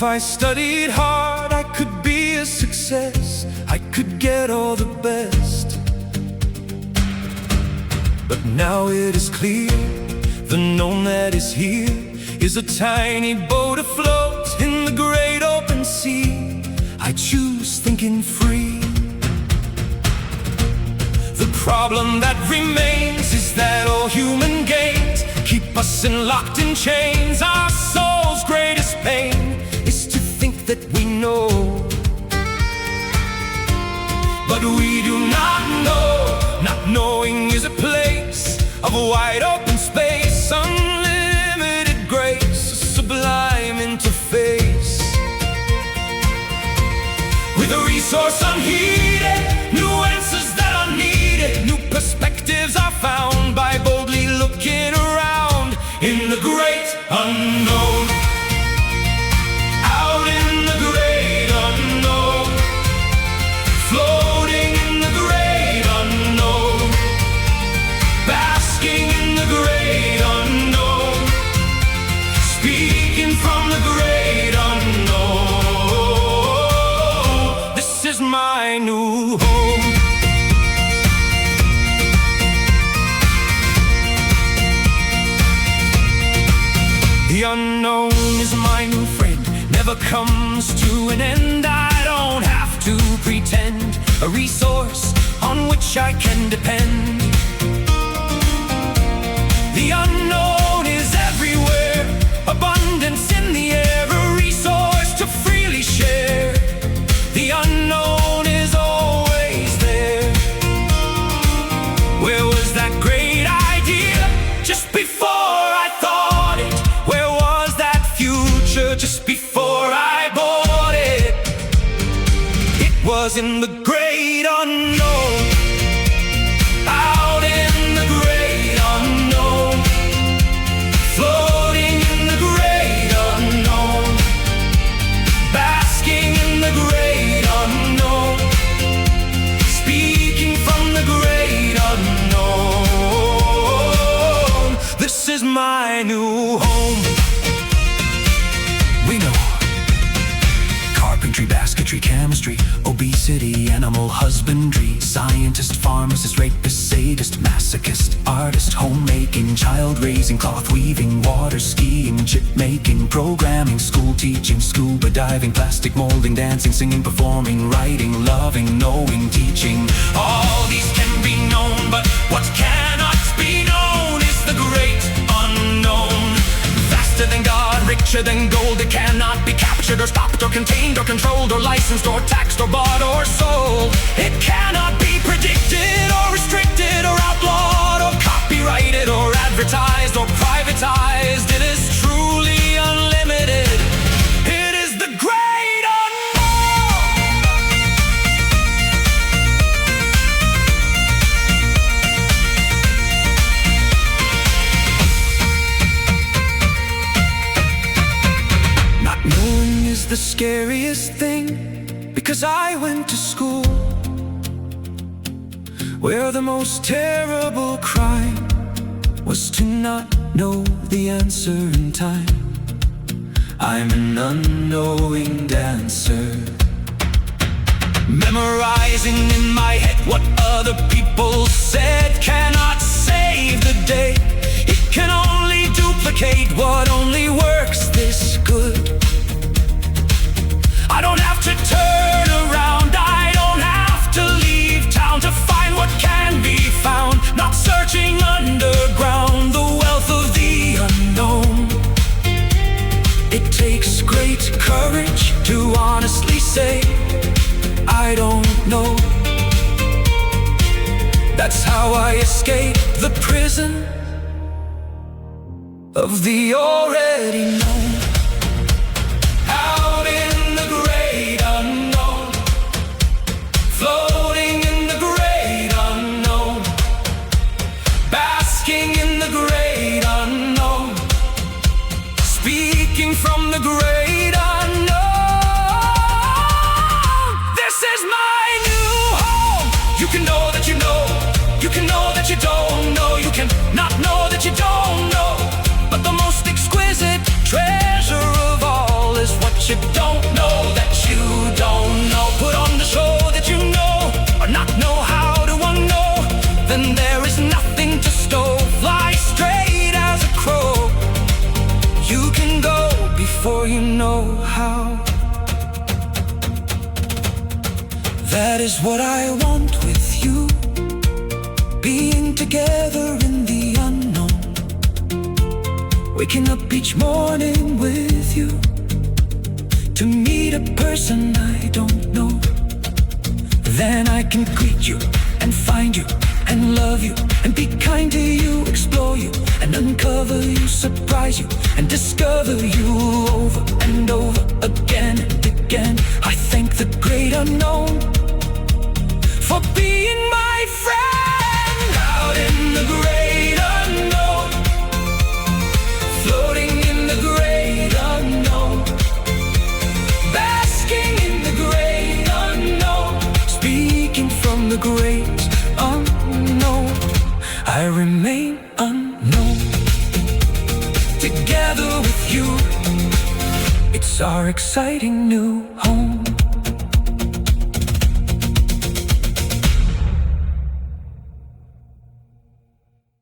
If I studied hard, I could be a success. I could get all the best. But now it is clear, the known that is here is a tiny boat afloat in the great open sea. I choose thinking free. The problem that remains is that all human gains keep us locked in chains. Our soul's greatest pain is to think that we know, but we do not know. Not knowing is a place of wide open space, unlimited grace, a sublime interface. With a resource unheeded, new answers that are needed, new perspectives are found by boldly looking around in the great unknown. Out in the great unknown, floating in the great unknown, basking in the great unknown, speaking from the great unknown. This is my new home. The unknown is my new friend, never comes to an end. I don't have to pretend, a resource on which I can depend. The unknown is everywhere, abundance in the air, a resource to freely share. The unknown is always there. Where was that great idea just before I thought it? Where was that future just before I bought it? It was in the great unknown. Out in the great unknown, floating in the great unknown, basking in the great unknown, speaking from the great unknown. This is my new home. We know carpentry, basketry, chemistry, obesity, animal husbandry, scientist, pharmacist, rapist, sadist, masochist, artist, homemaking, child raising, cloth weaving, water skiing, chip making, programming, school teaching, scuba diving, plastic molding, dancing, singing, performing, writing, loving, knowing, teaching. All these can be known, but what cannot be known is the great unknown. Vaster than God, richer than gold, it cannot be captured or stopped or contained or controlled or licensed or taxed or bought or sold. It cannot be predicted or restricted or outlawed or copyrighted or advertised or privatized. It is truly unlimited. It is the great unknown. Not knowing is the scariest thing, because I went to school where the most terrible crime was to not know the answer in time. I'm an unknowing dancer, memorizing in my head what other people said cannot save the day. It can only duplicate what only works this good. I don't have to turn around, I don't have to leave town to find what can be found. Not searching underground, the wealth of the unknown. It takes great courage to honestly say, I don't know. That's how I escape the prison of the already known. Out in the great unknown, floating in the great unknown, basking in the great unknown, speaking from the great unknown. This is my new home. You can know that you know, you can know that you don't know, you can not know that you don't know, but the most exquisite treasure you don't know that you don't know. Put on the show that you know, or not know how to unknow. Then there is nothing to stow. Fly straight as a crow. You can go before you know how. That is what I want with you, being together in the unknown, waking up each morning with you, to meet a person I don't know. Then I can greet you and find you and love you and be kind to you, explore you and uncover you, surprise you and discover you over and over again and again. I thank the great unknown for being my friend. Out in the great unknown, floating in the great unknown, basking in the great unknown, speaking from the great unknown. I remain unknown. Together with you, it's our exciting new